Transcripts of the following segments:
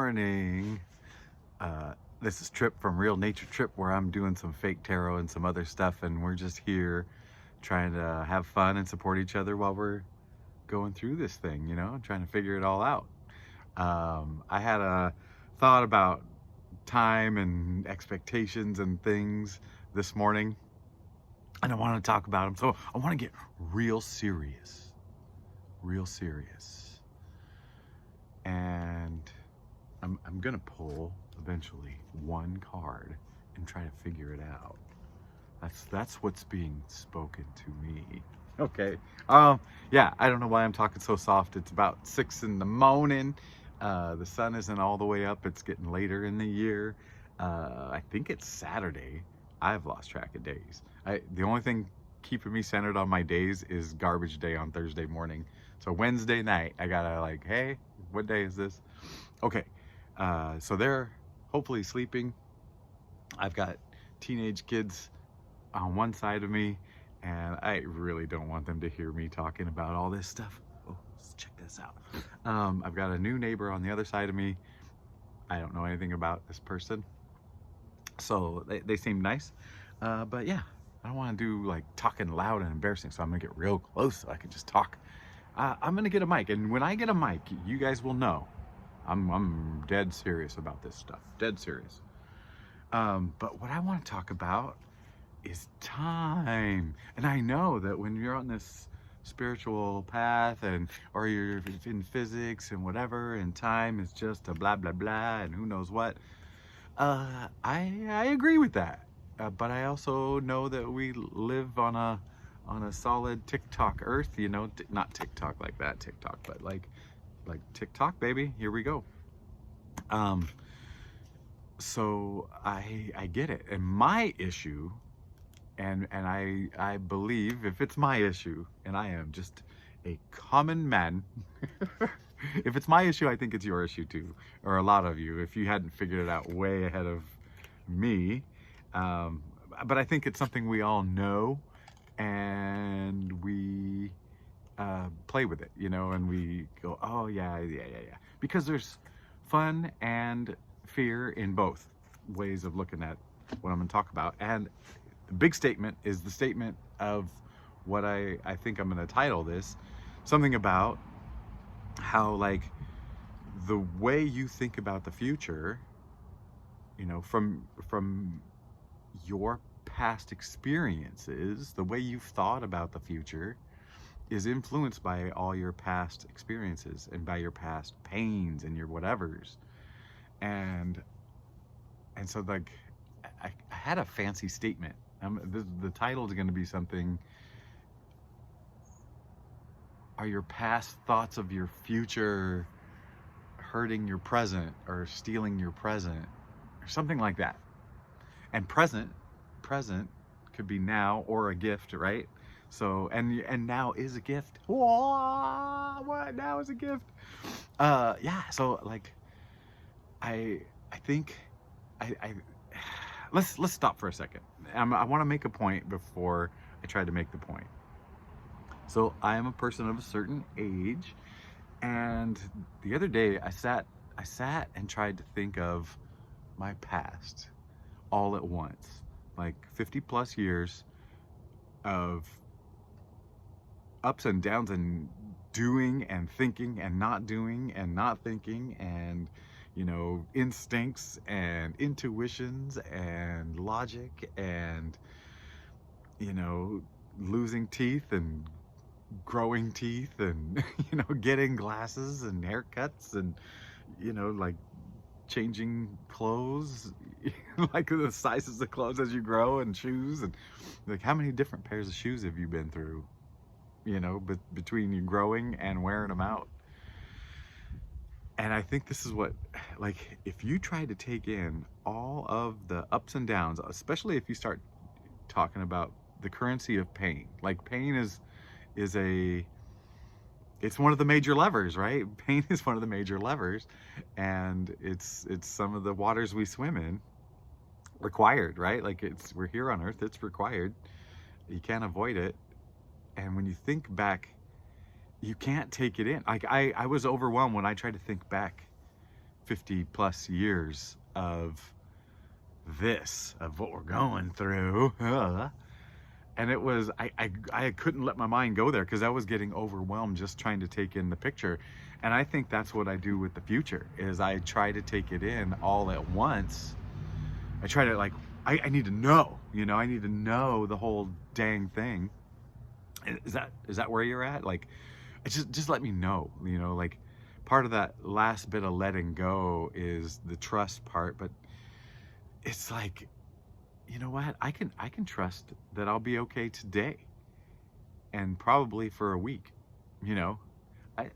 morning. This is Trip from Real Nature Trip, where I'm doing some fake tarot and some other stuff, and we're just here trying to have fun and support each other while we're going through this thing, trying to figure it all out. I had a thought about time and expectations and things this morning, and I want to talk about them. So I want to get real serious. And I'm gonna pull eventually one card and try to figure it out. That's what's being spoken to me. Okay. Yeah, I don't know why I'm talking so soft. It's about 6 in the morning. The sun isn't all the way up. It's getting later in the year. I think it's Saturday. I've lost track of days. The only thing keeping me centered on my days is garbage day on Thursday morning. So Wednesday night, I gotta hey, what day is this? Okay. So they're hopefully sleeping. I've got teenage kids on one side of me, and I really don't want them to hear me talking about all this stuff. Oh, let's check this out. I've got a new neighbor on the other side of me. I don't know anything about this person, so they seem nice, but yeah, I don't want to do talking loud and embarrassing, so I'm gonna get real close so I can just talk. I'm gonna get a mic, and when I get a mic, you guys will know I'm dead serious about this stuff. Dead serious. But what I want to talk about is time. And I know that when you're on this spiritual path or you're in physics and whatever, and time is just a blah blah blah and who knows what, I agree with that. But I also know that we live on a solid TikTok earth, not TikTok like that TikTok, but like TikTok, baby, here we go. So I get it, and my issue, and I believe if it's my issue, and I am just a common man, if it's my issue, I think it's your issue too, or a lot of you, if you hadn't figured it out way ahead of me. But I think it's something we all know, and we play with it, and we go, oh yeah, because there's fun and fear in both ways of looking at what I'm going to talk about. And the big statement is the statement of what I think I'm going to title this, something about how the way you think about the future, from your past experiences, the way you've thought about the future is influenced by all your past experiences and by your past pains and your whatevers. And so I had a fancy statement. The title is going to be something, are your past thoughts of your future hurting your present or stealing your present, or something like that. And present could be now or a gift, right? So, and now is a gift. Whoa, what? Now is a gift. Yeah. So I think let's stop for a second. I want to make a point before I try to make the point. So I am a person of a certain age, and the other day I sat and tried to think of my past all at once, 50 plus years of ups and downs and doing and thinking and not doing and not thinking, and instincts and intuitions and logic and losing teeth and growing teeth and getting glasses and haircuts and changing clothes, the sizes of clothes as you grow, and shoes, and how many different pairs of shoes have you been through, between you growing and wearing them out. And I think this is what, if you try to take in all of the ups and downs, especially if you start talking about the currency of pain, pain is it's one of the major levers, right? Pain is one of the major levers, and it's some of the waters we swim in, required, right? We're here on earth, it's required. You can't avoid it. And when you think back, you can't take it in. I was overwhelmed when I tried to think back 50 plus years of what we're going through. And it was, I couldn't let my mind go there because I was getting overwhelmed just trying to take in the picture. And I think that's what I do with the future, is I try to take it in all at once. I try to, like, I need to know, you know, I need to know the whole dang thing. Is that where you're at? Like, just let me know, you know, like, part of that last bit of letting go is the trust part, but it's like, you know what? I can trust that I'll be okay today, and probably for a week. You know, I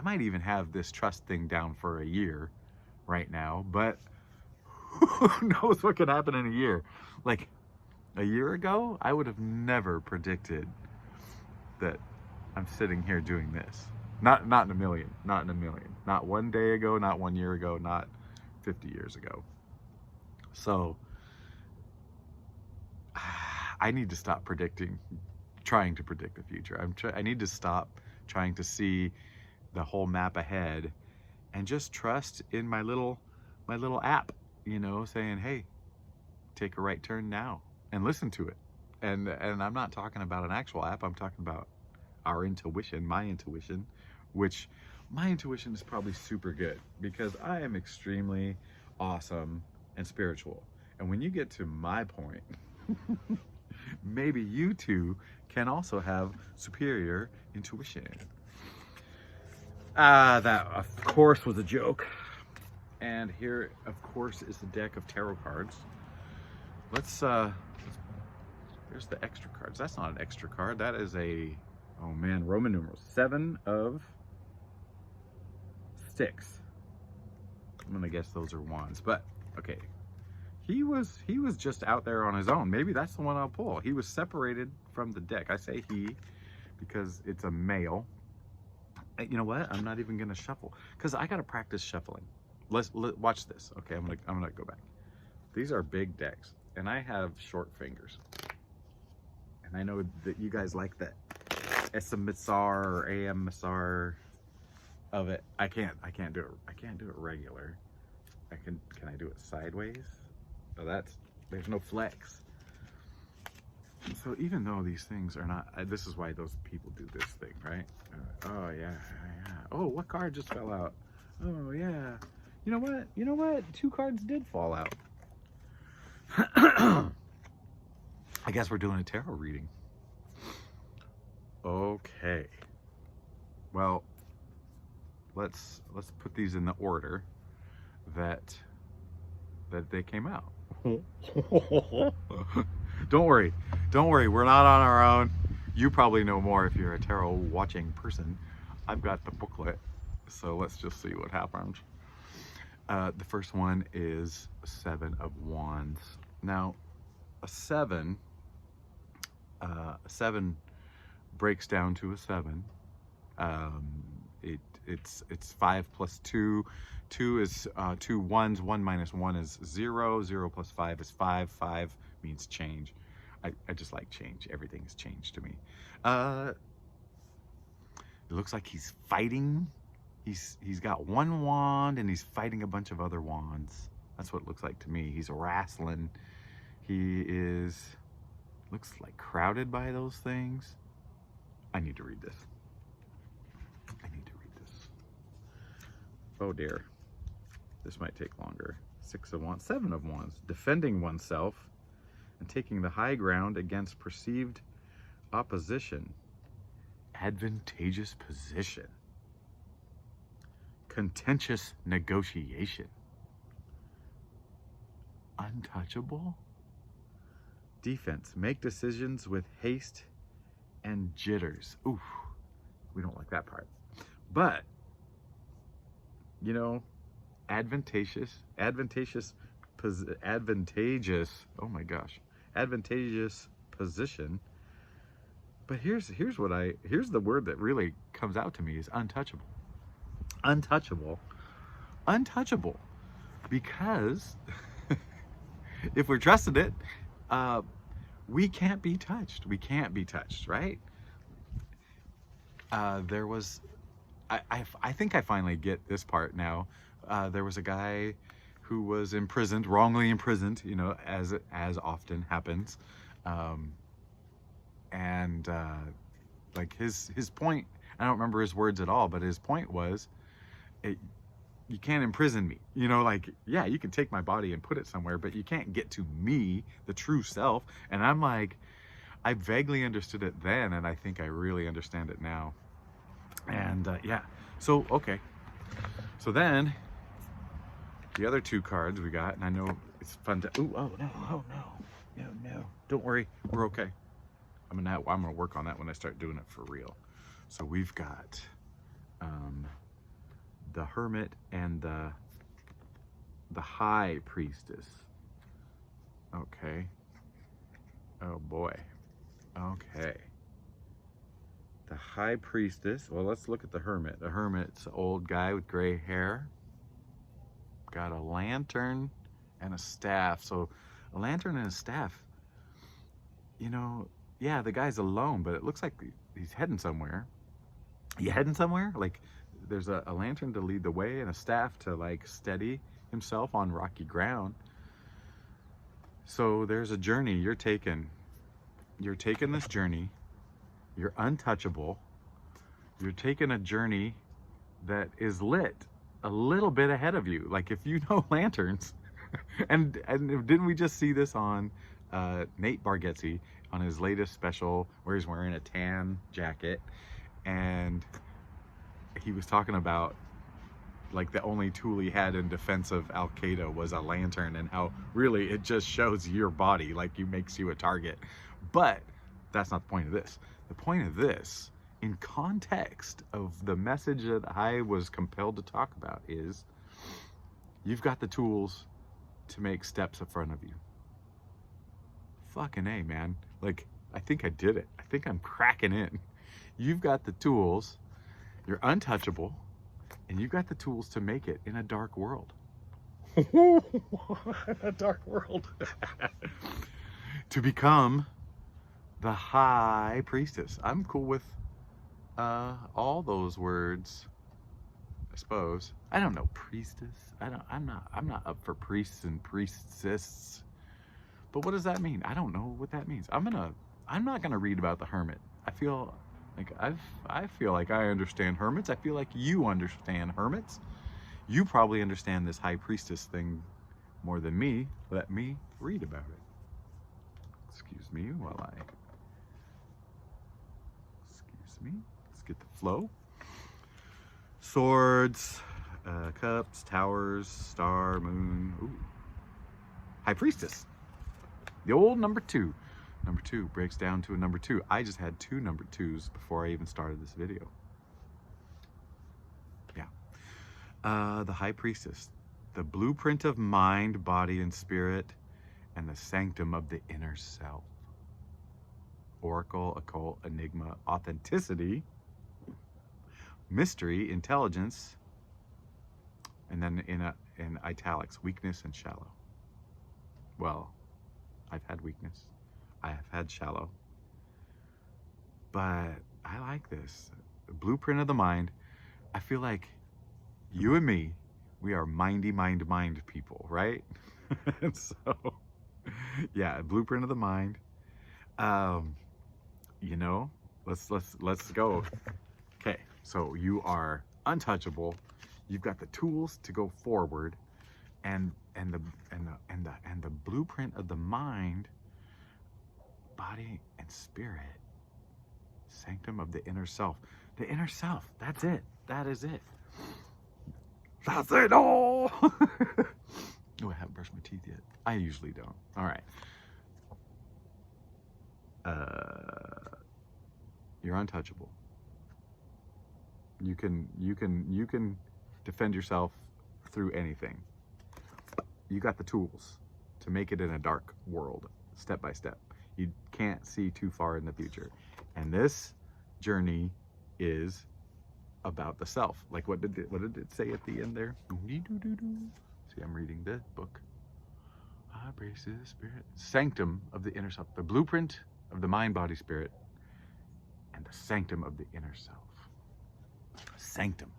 might even have this trust thing down for a year right now, but who knows what could happen in a year? Like, a year ago, I would have never predicted that I'm sitting here doing this. Not in a million. Not one day ago, not 1 year ago, not 50 years ago. So I need to stop trying to predict the future. I need to stop trying to see the whole map ahead and just trust in my little app, you know, saying, hey, take a right turn now, and listen to it. And I'm not talking about an actual app. I'm talking about our intuition, my intuition, which my intuition is probably super good because I am extremely awesome and spiritual. And when you get to my point, maybe you too can also have superior intuition. That of course was a joke. And here, of course, is the deck of tarot cards. There's the extra cards. That's not an extra card. That is a, oh man, Roman numerals. 7 of sticks. I'm gonna guess those are wands, but okay. He was just out there on his own. Maybe that's the one I'll pull. He was separated from the deck. I say he because it's a male. You know what? I'm not even gonna shuffle because I gotta practice shuffling. Let's watch this. Okay, I'm gonna go back. These are big decks, and I have short fingers. And I know that you guys like the SM Massar or AM Massar of it. I can't do it. I can't do it regular. Can I do it sideways? Oh, there's no flex. So even though these things are not, this is why those people do this thing, right? Oh yeah. Oh, what card just fell out? Oh yeah. You know what? 2 cards did fall out. I guess we're doing a tarot reading. Okay. Well, let's put these in the order that they came out. Don't worry, we're not on our own. You probably know more if you're a tarot watching person. I've got the booklet, so let's just see what happens. The first one is 7 of Wands. Now, a 7 breaks down to a 7. It's 5 plus 2. 2 is 2 ones. 1 minus 1 is 0. 0 plus 5 is 5. 5 means change. I just like change. Everything is change to me. It looks like he's fighting. He's got 1 wand and he's fighting a bunch of other wands. That's what it looks like to me. He's wrestling. He looks like crowded by those things. I need to read this. Oh dear. This might take longer. 6 of Wands, 7 of Wands. Defending oneself and taking the high ground against perceived opposition. Advantageous position. Contentious negotiation. Untouchable. Defense. Make decisions with haste and jitters. Oof. We don't like that part. But, you know, advantageous, oh my gosh, advantageous position. But here's the word that really comes out to me is untouchable. Untouchable, because if we're trusting it, we can't be touched. We can't be touched, right? There was I think I finally get this part now. There was a guy who was imprisoned, wrongly imprisoned, you know, as often happens. Um, and like his point, I don't remember his words at all, but his point was, you can't imprison me. You know, like, yeah, you can take my body and put it somewhere, but you can't get to me, the true self. And I'm like, I vaguely understood it then, and I think I really understand it now. And yeah, so okay. So then the other two cards we got, and I know it's fun to. Ooh, oh no, oh no, no. Don't worry, we're okay. I'm gonna work on that when I start doing it for real. So we've got the Hermit and the High Priestess. Okay. Oh boy. Okay. The High Priestess. Well, let's look at the Hermit. The Hermit's an old guy with gray hair. Got a lantern and a staff. So a lantern and a staff, you know, yeah, the guy's alone, but it looks like he's heading somewhere. You heading somewhere? Like, there's a lantern to lead the way and a staff to like steady himself on rocky ground. So there's a journey you're taking. You're taking this journey. You're untouchable. You're taking a journey that is lit a little bit ahead of you. Like, if you know lanterns, and didn't we just see this on Nate Bargatze on his latest special where he's wearing a tan jacket, and he was talking about like the only tool he had in defense of Al Qaeda was a lantern, and how really it just shows your body, like it makes you a target. But that's not the point of this. The point of this, in context of the message that I was compelled to talk about, is you've got the tools to make steps in front of you. Fucking A, man. Like, I think I did it. I think I'm cracking in. You've got the tools. You're untouchable, and you've got the tools to make it in a dark world. A dark world. To become the High Priestess. I'm cool with all those words, I suppose. I don't know, priestess. I'm not up for priests and priestesses. But what does that mean? I don't know what that means. I'm not gonna read about the hermit. I feel like I understand hermits. I feel like you understand hermits. You probably understand this high priestess thing more than me. Let me read about it. Excuse me while I... Excuse me. Let's get the flow. Swords, cups, towers, star, moon. Ooh. High priestess. The old number 2. Number 2 breaks down to a number 2. I just had 2 number 2s before I even started this video. Yeah. The High Priestess. The blueprint of mind, body, and spirit, and the sanctum of the inner self. Oracle, occult, enigma, authenticity, mystery, intelligence, and then in italics, weakness and shallow. Well, I've had weakness. I have had shallow. But I like this. The blueprint of the mind. I feel like you and me, we are mindy mind people, right? So, yeah, blueprint of the mind. You know, let's go. Okay, so you are untouchable. You've got the tools to go forward, and the blueprint of the mind, body, and spirit. Sanctum of the inner self. The inner self. That's it. That is it. That's it all. Oh, I haven't brushed my teeth yet. I usually don't. All right. You're untouchable. You can defend yourself through anything. You got the tools to make it in a dark world, step by step. You can't see too far in the future. And this journey is about the self. Like, what did it say at the end there? See, I'm reading the book. High Priestess, spirit. Sanctum of the inner self. The blueprint of the mind, body, spirit, and the sanctum of the inner self. sanctum.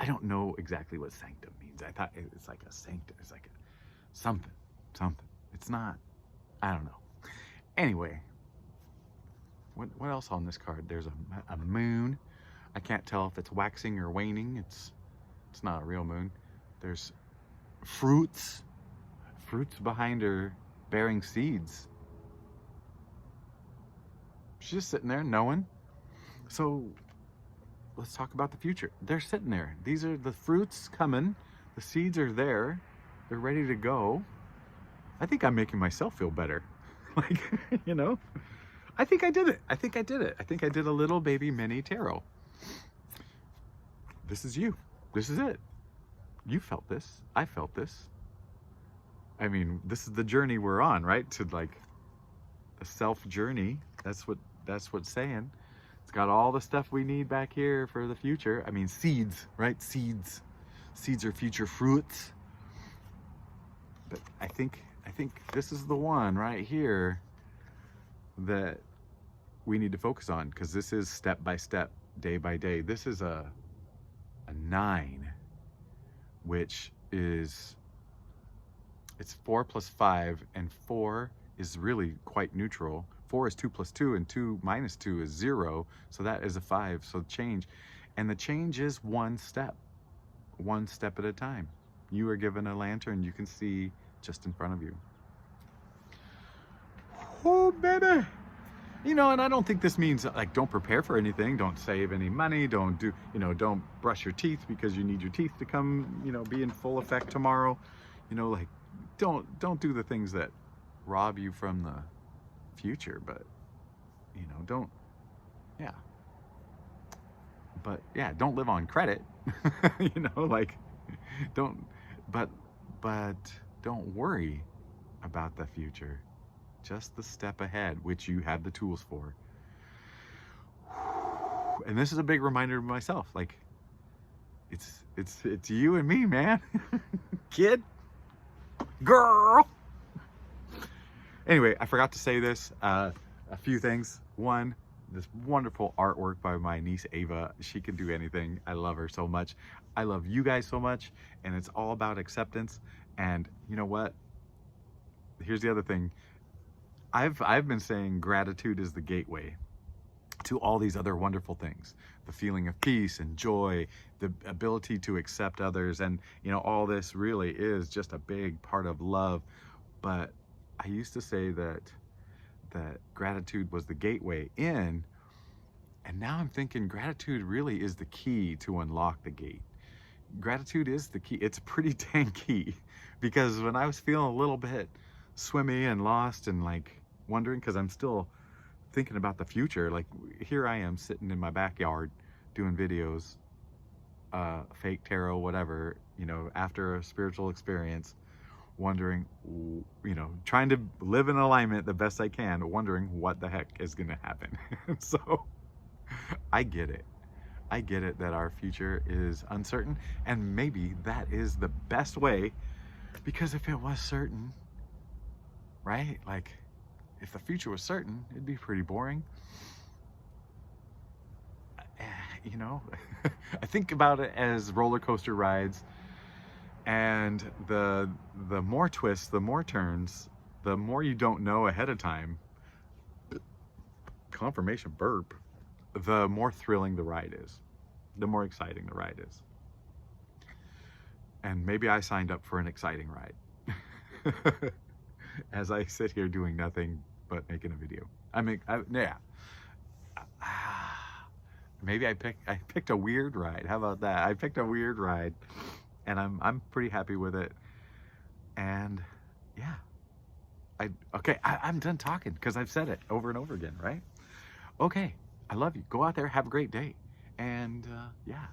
I don't know exactly what sanctum means. I thought it's like a sanctum. It's like a something. It's not. I don't know. Anyway, what else on this card? There's a moon. I can't tell if it's waxing or waning. It's not a real moon. There's fruits behind her bearing seeds. She's just sitting there knowing. So let's talk about the future. They're sitting there. These are the fruits coming. The seeds are there. They're ready to go. I think I'm making myself feel better. Like, you know, I think I did it. I think I did a little baby mini tarot. This is you. This is it. You felt this. I felt this. I mean, this is the journey we're on, right? To like a self journey. That's what's saying. It's got all the stuff we need back here for the future. I mean, seeds, right? Seeds are future fruits. But I think this is the one right here that we need to focus on, because this is step by step, day by day. This is a 9, which is, it's 4 plus 5, and 4 is really quite neutral. 4 is 2 plus 2, and 2 minus 2 is 0. So that is a 5. So change. And the change is one step at a time. You are given a lantern you can see just in front of you. Oh, baby. You know, and I don't think this means like don't prepare for anything, don't save any money, don't do, you know, don't brush your teeth because you need your teeth to come, you know, be in full effect tomorrow. You know, like don't do the things that rob you from the future, but you know, don't live on credit. You know, like but don't worry about the future. Just the step ahead, which you have the tools for. And this is a big reminder to myself, like it's you and me, man. Kid, girl. Anyway, I forgot to say this, a few things. One, this wonderful artwork by my niece Ava. She can do anything. I love her so much. I love you guys so much, and it's all about acceptance. And you know what? Here's the other thing. I've been saying gratitude is the gateway to all these other wonderful things. The feeling of peace and joy, the ability to accept others, and you know, all this really is just a big part of love. But I used to say that gratitude was the gateway in, and now I'm thinking gratitude really is the key to unlock the gate. Gratitude is the key. It's pretty dang key, because when I was feeling a little bit swimmy and lost and like wondering, because I'm still thinking about the future, like here I am sitting in my backyard doing videos, fake tarot, whatever, you know, after a spiritual experience, wondering, you know, trying to live in alignment the best I can, wondering what the heck is going to happen. So I get it that our future is uncertain, and maybe that is the best way, because if it was certain, right, like if the future was certain, it'd be pretty boring. You know, I think about it as roller coaster rides, and the more twists, the more turns, the more you don't know ahead of time, confirmation burp, the more thrilling the ride is, the more exciting the ride is. And maybe I signed up for an exciting ride as I sit here doing nothing but making a video. Maybe I picked a weird ride. How about that? I picked a weird ride, and I'm pretty happy with it. And yeah, I'm done talking because I've said it over and over again, right? Okay, I love you. Go out there, have a great day, and yeah,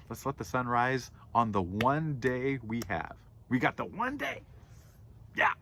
let's let the sun rise on the one day we have. We got the one day. Yeah.